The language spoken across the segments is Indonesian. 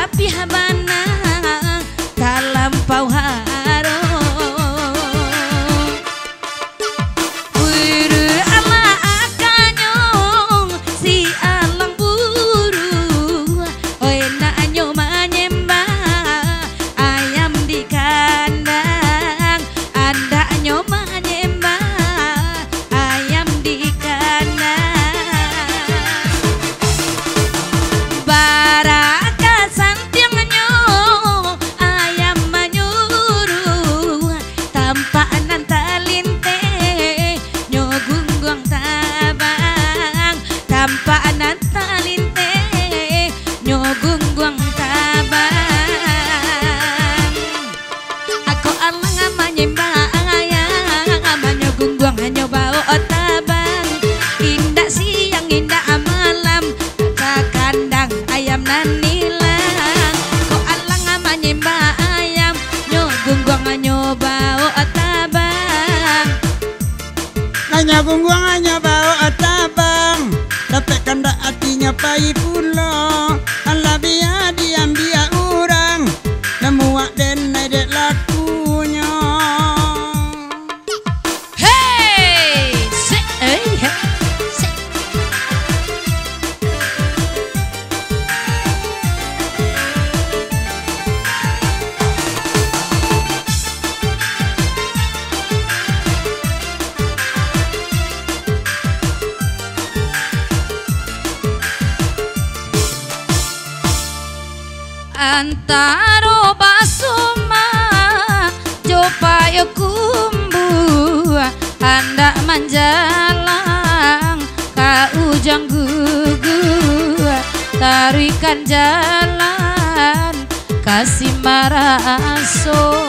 tapi habana tak lampau harum. Buru ala akanyong si alang buru, oi nak nyoma nyembah ayam di kandang, anda nyoma nyembah ayam di kandang. Baraka santiangnya ayam manyuru, tampak nan talinte nyogunggong tabang, tampak nan talinte nyogunggong tabang. Aku alang manyembah ayam manyogunggong hanya bau tabang, indah siang indah malam kandang ayam nan nilang. Ko alang manyembah ayam nyogunggong hanya bau tabang. Hanya gungguang hanya bau atabang, dapat kandak hatinya pai pulo. Allah biar diambil orang, namuak den dek lakunya. Hey, se, he, se. Antaro basuma jopayo kumbu, anda manjalang ka ujang gugu, tarikan jalan kasih maraso.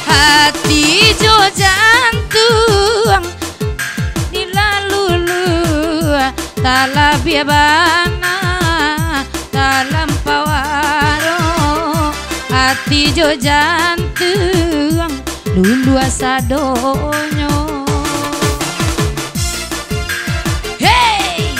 Hati jo jantung nilalulu talabia bana dalam pawaro, hati jo jantung lulu asadonyo. Hey,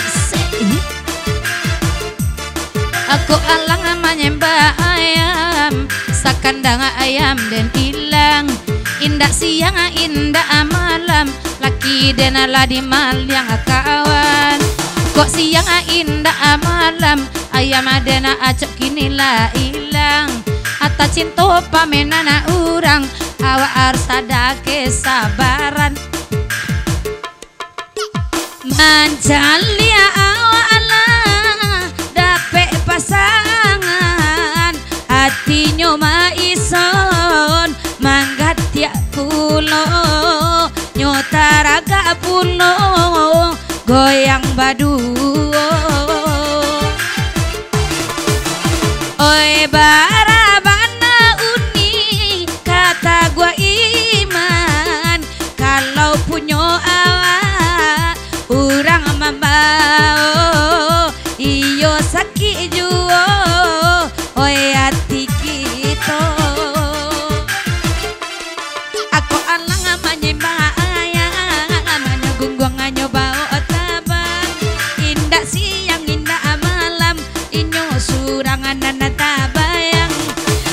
aku alang manyembah ayam, sakandang ayam dan ilang, indah siang indah malam, laki dan ala di malyang kawan. Kok siang indah malam ayam adena acok kini lah ilang, ata cinta pamenana urang awak harus ada kesabaran. Manjalia awak Allah dapet pasangan, hatinya maison manggat tiak pulo, nyotaraga pulo goyang baduo. Oi barabana uni kata gua iman, kalau punya awak urang mambao iyo sakit juo, oi hati kita. Aku alang manyembah ayam manyogunggong nyobao tabang, indah siang indah malam inyo surangan nana tabayang.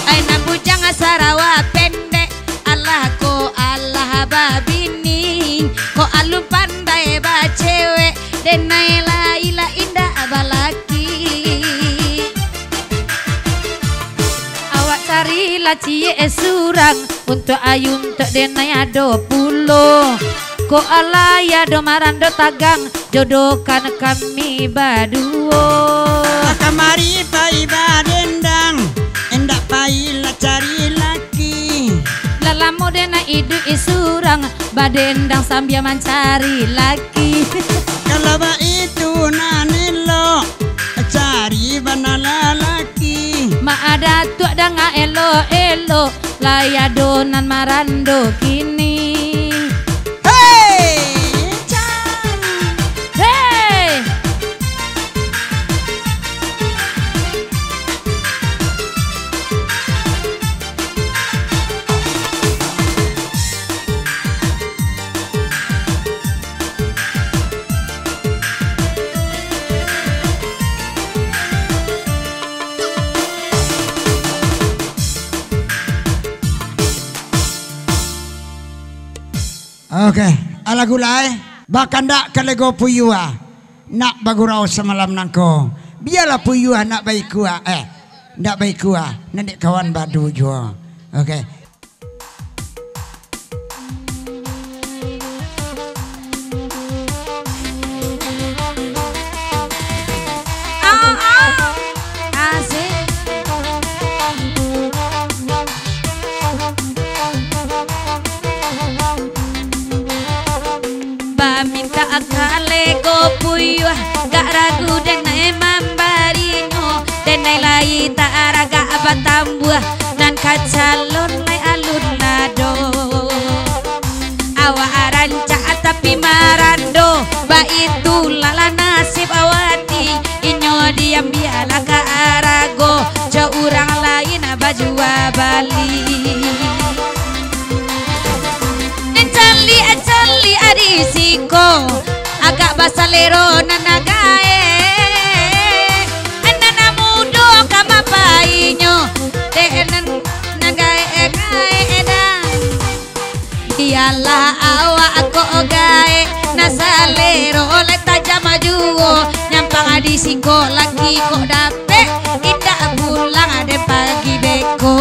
Ay nambujang Sarawak pendek, Allah ko Allah babini, ko alum pandai ba cewek denai laila indah balaki. Awak carilah cie surang untuk ayun tek denai ado pulo, ko Allah ya do marando tagang jodohkan kami baduo. Kamari pai badendang, endak pai lah cari laki. Lalamu dena idu isurang badendang sambil mencari laki. Kalau ba itu nanelo cari bana laki. Ma ada tuak danga elo elo laya donan marando kini. Hey, Hey, Oke, ala gulay, baka ndak kalego puyua, nak bagurau semalam nangko. Biarlah puyua nak baik kuah, ndak baik kuah, nanti kawan badu jua. Oke. Kalego puyuh gak ragu dan mambarino dan lai tak araga abatambuah nan kacalon lai alun lado awa aranca tapi marando ba itu lala nasib awati inyo diam biala ka arago jauh orang lain abajua Bali Cali arisiko agak basalero nanagae anana mudo kama painyo denen nagae gae dan iyalah awak aku gae nasalero oleh tajam maju nyampang adisiko lagi kok dapet indah pulang ada pagi beko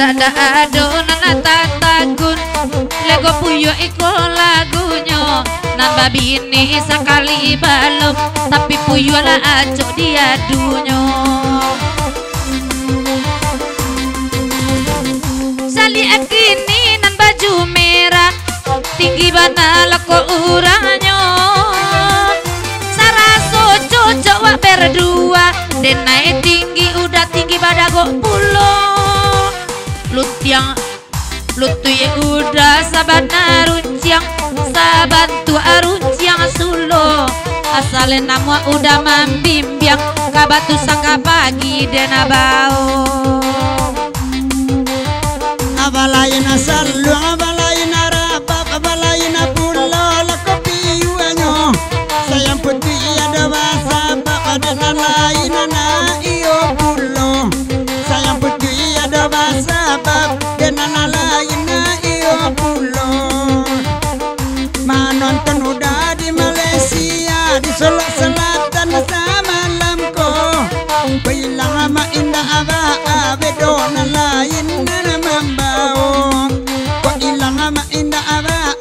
Dada adonan tatagun lego puyo iko lagunya nambah bini sekali balok tapi puyo lah aco dia dunyo sali akini nan baju merah tinggi bana lako uranyo saraso cocok wak berdua dan naik tinggi udah tinggi badago pulo lutuy udah sabana runciang sabantu arunciang sulo asalen nama udah mambimbiang kabatu sangka pagi dan abao abalain asalu abalain arabab abalain pulo lako piyuanyo sayang putih ada bahasa ada lain na iyo pulo sayang putih ada bahasa nana lain na iyo pulo manonton udah di Malaysia di Solo Selatan samalam ko bilang ama indah aba bedona lain nana mambao kok ilang ama indah aba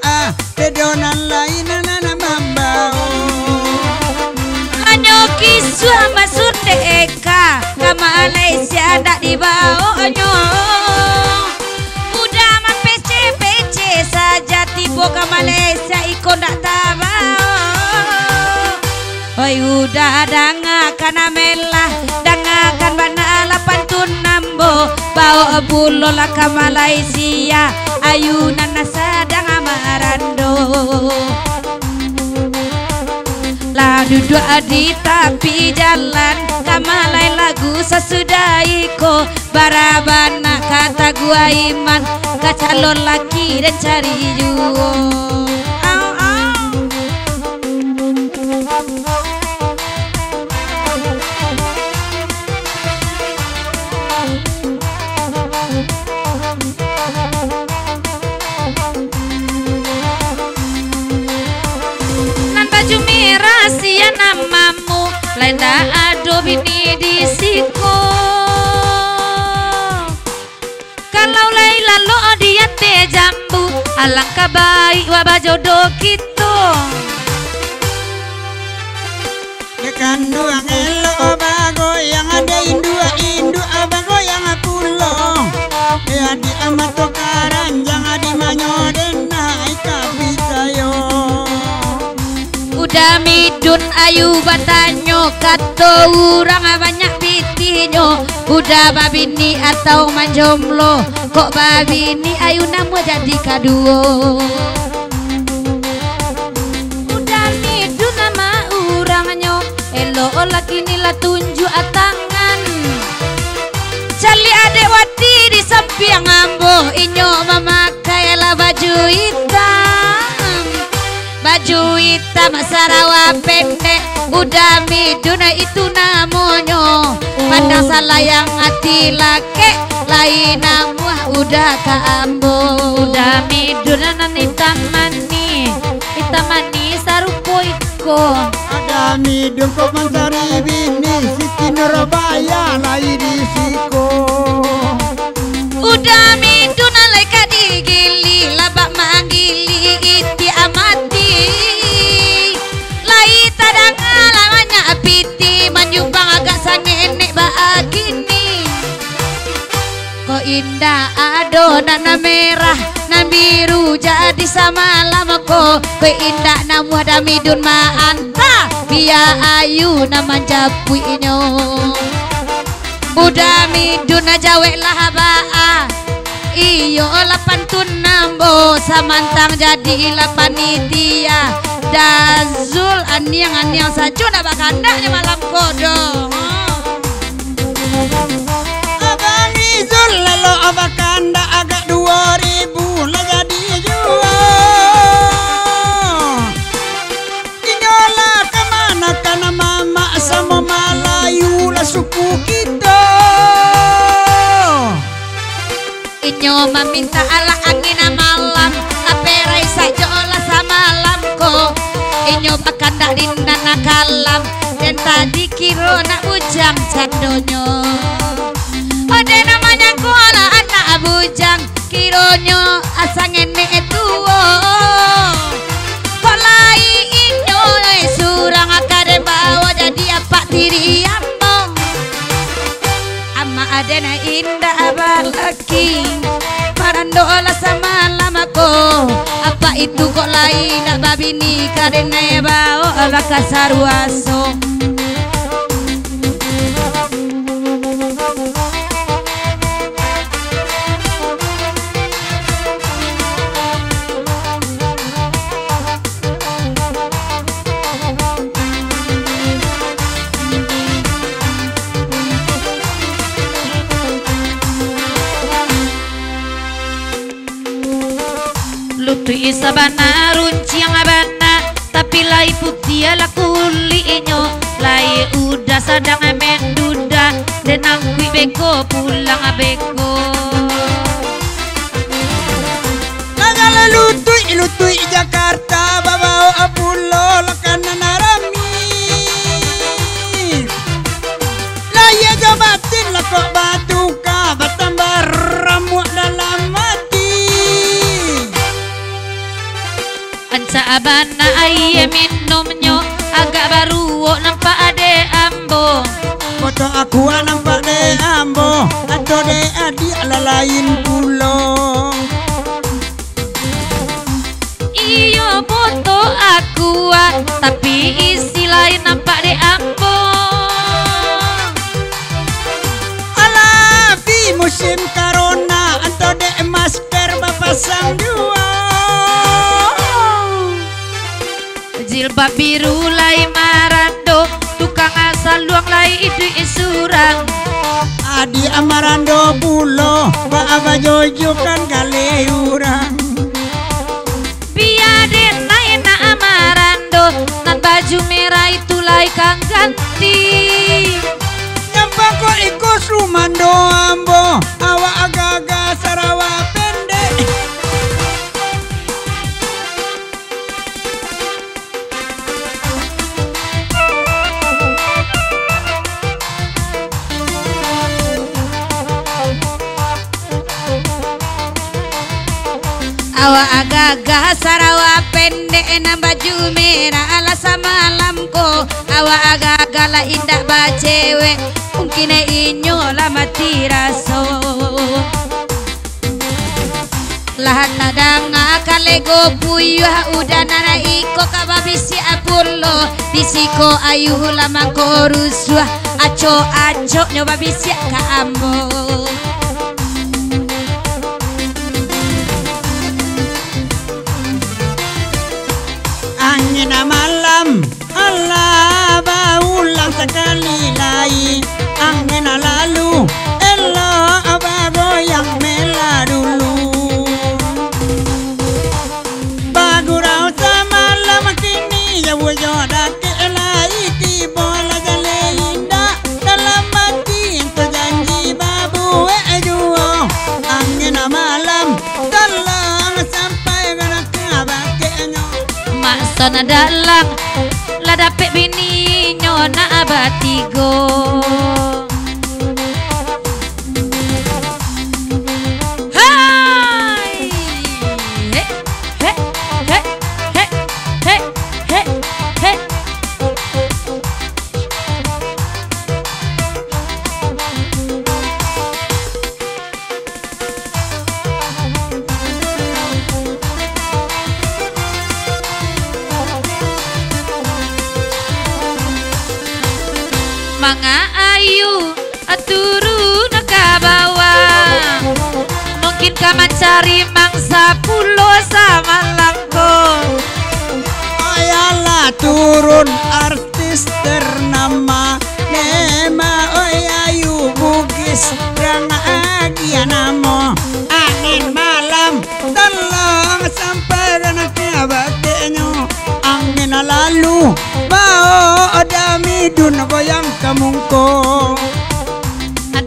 bedona lain nana mambao anyoki suama surde eka ke Malaysia dak dibawa nyo saja tiba ke Malaysia ikut tak tabau oi udah dangakan amelah dangakan bana lapan tun nambo bawa bulo lah ke Malaysia ayunan nasadang amarando lah duduk di tepi jalan kamalai lagu sesudahiko barabana kata gua iman ke calon laki dan cari juo nan baju merah sia namamu lain dah ado bini di siko kalau Laila lo dia te jambu alangkah baik wabah jodoh kita kekanduang elo bago yang ada indu abago yang pulo ya di amato karanjang adi manyoden naik kapitayo udah midun ayu batanyo kato urang banyak pitinyo udah babini atau manjomlo kok babini ayu namu jadi kaduo udah midun nama urangnya elo laki nila tunjuk tangan cali adek wati di samping ambo inyo memakai baju hitam, baju hitam Sarawak pendek. Udah miduna itu namanya, pandang salah yang hati laki lain namuah udah kaambo. Udah miduna nani tamani, itamani sarupo iko. Ada midun kok mencari bini, Siti Nurbaya lain di siko. Udah miduna leka digili, labak manggili iti amati. Lai tadang alamanya apiti, manjubang agak sangenek baagini. Kok indah adonan merah nan biru jadi sama lama ko. Kue indah namu ada midun maanta, biya ayu naman japuinyo. Buda midun ajawe lah baa, iyo lapan tun nambo samantang jadi lapan itia. Dazul aniang sajo na bakandanya malam kodong. Abang Izul lalu abakanda agak 2000 lah jadi jual. Inyola kemana karena mama sama Melayu lah suku kita. Inyo meminta ala angin malam, kaperai saja olah sama lamko. Inyo bakanda dinana kalam, dan tadi kiro nak bujang candonyo. Ode namanya kuala anak bujang, kironyo asang enek tuo. Kolai inyo surang akade bawa jadi apa diri ambong. Ama adena indah balaki, parandola sama lamako. Apa itu kok lain nak babini karena bawa ala kasaruaso. Lutui sabana runciang abana, tapi lai putih ala kuliinyo. Lai udah sadang menduda, dan aku beko pulang abeko. Nagala lutui Jakarta, bawa apulo lakana narami. Laya jabatin lakok batuka, batambah ramuak dalam mati. Anca abana aye minumnyo, agak baru nampak ade ambo. Foto aku nampak de ambo, atau de adik ala lain pulau. Iyo foto aku, tapi isi lain nampak de ambo. Alafi musim corona, atau de masker bapasang dua. Jilbab biru lai marando, tukang asal luang lai itu isurang. Adi amarando pulo, ba jojo kan kali urang. Biade lai na amarando, nan baju merah itu lai kang ganti. Nyampak kok ikut sumando ambo, awak agak-agak Sarawak pendek. Awak agak-agak Sarawak pendek na baju merah ala sama lamko. Awak agak-agak lah indah bacewek, mungkin inyo lah mati raso. Lahat na danga kalego puyuh udah nana iko kababisi apurlo. Bisiko ayuh lamang korusuah, aco nyoba bisi ka ambo. Angin malam, Allah baulang sekali lagi. Angin lalu, elo abago yang mela dulu. Tona dalang la dapet bini nyona abatigo. Hai he he he he he he he. Manga ayu turun ke bawah, mungkin kamu cari mangsa pulau sama langkong. Ayalah turun artis ternama Nema Oyayu Bugis Rang Agia Namo. Angin malam tolong sampai dan kebatenyo. Angin lalu bawa damidun goyang kamungko.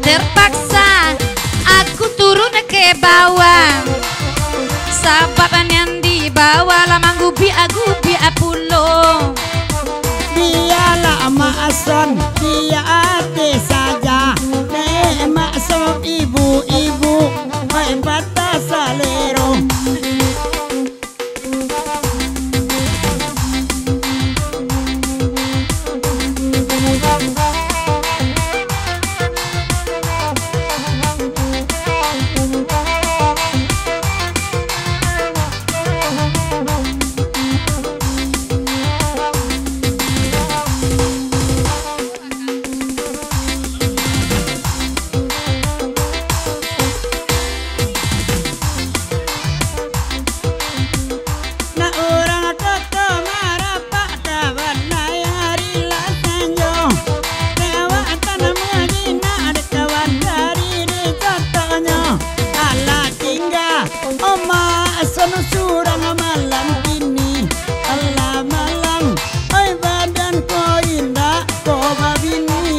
Terpaksa aku turun ke bawah, sebab yang di bawah lama gubi pulau. Biarlah maasan dia ate saja. Nema sok ibu-ibu hai batas salero. Surang malam ini Allah malam oi badan ko indah ko babini.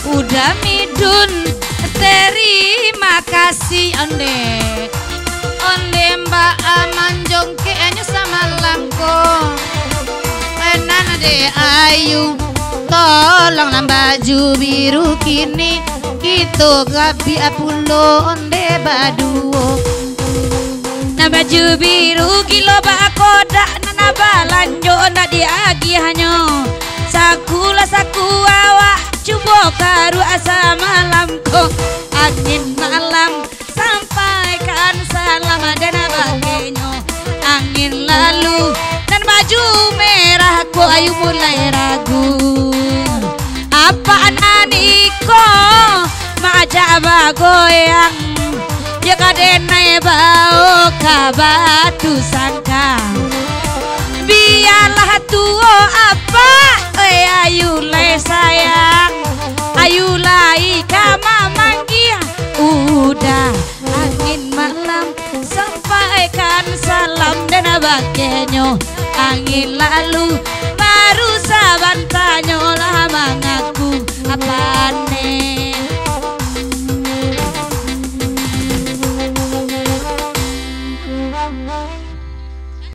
Udah midun terima kasih onde mbak amanjong kayaknya sama langko. Enan de ayu tolong baju biru kini gitu gabi apulo onde baduo. Baju biru kilo bakoda nana balanjo ndak diagi hanyo. Sakula saku awak cubo karu asa malam ko. Angin malam sampaikan salam dan bagenyo. Angin lalu dan baju merah ko ayu mulai ragu. Apa ananiko majaba goyang. Ya kadena bau kabatu sangka. Biarlah tuo apa ayu lai sayang. Ayu lai kama manggih. Udah angin malam sampaikan salam dan bagenyo. Angin lalu baru saban tanyo